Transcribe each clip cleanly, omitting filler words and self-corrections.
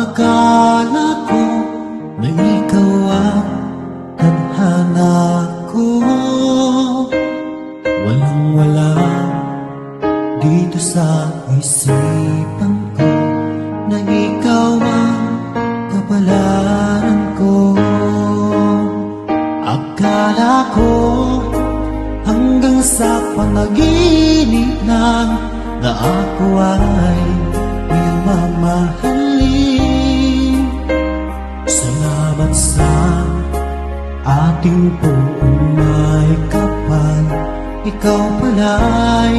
Akala ko na ikaw ang tadhana ko. Walang-wala dito sa isipan ko na ikaw ang kapalaran ko. Akala ko hanggang sa panaginip lang na ako ay iyong mamahalin. Salamat sa ating buong may kapal, ikaw pala'y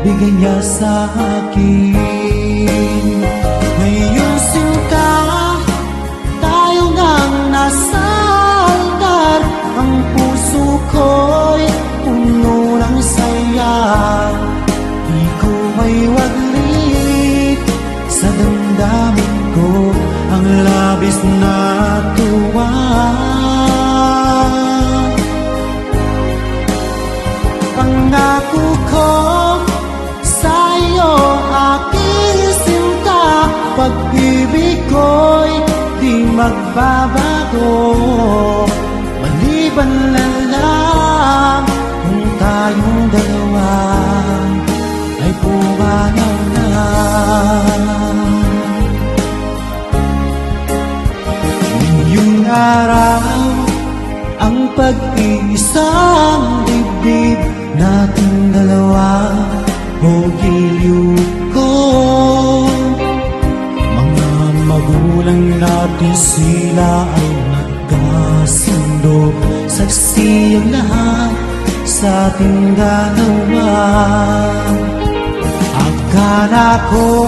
bigay niya sa akin. Ngayong sinta, tayo nang nasa altar, ang puso ko'y puno ng saya. Di ko may waglit sa damdamin ko ang labis na tuwa. Pangako ko sa iyo, aking sinta, pag-ibig ko'y di magbabago. Maliban na lang kung tayong dalawa ay pumanaw na. Ngayong araw, ang pag-iisang dibdib nating dalawa o giliw ko. Mga magulang natin, sila ay nagkasundo, saksi ang lahat sa ating dalawa. Akala ko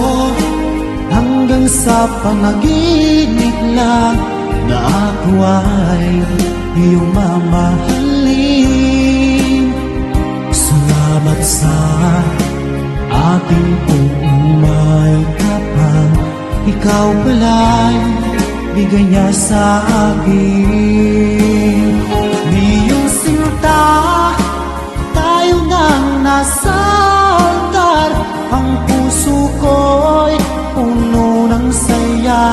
hanggang sa panaginip lang na ako ay iyong mamahalin. Salamat sa ating buong may kapal, ikaw pala'y bigay niya sa akin. Ngayong sinta, tayo nang nasa altar, ang puso ko'y puno ng saya.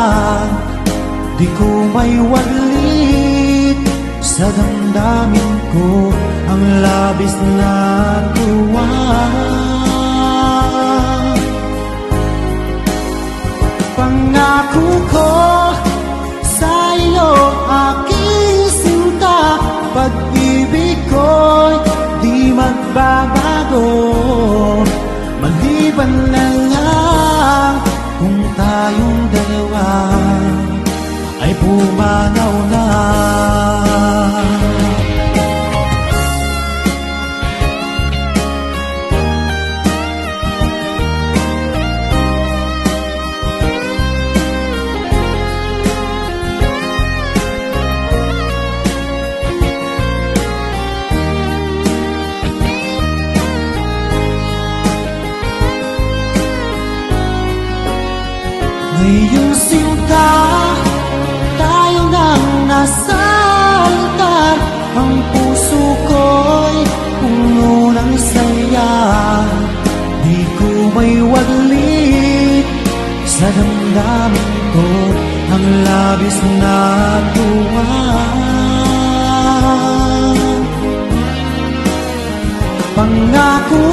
Di ko may waglit sa damdamin ko ang labis na tuwa. Pangako ko sa iyo, aking sinta, pag-ibig ko'y di magbabago. Maliban na lang kung tayong dalawa ay pumanaw na. Ngayong sinta, tayo nang nasa altar, ang puso ko'y puno ng saya. Di ko may waglit sa damdamin ko ang labis na tuwa. Pangako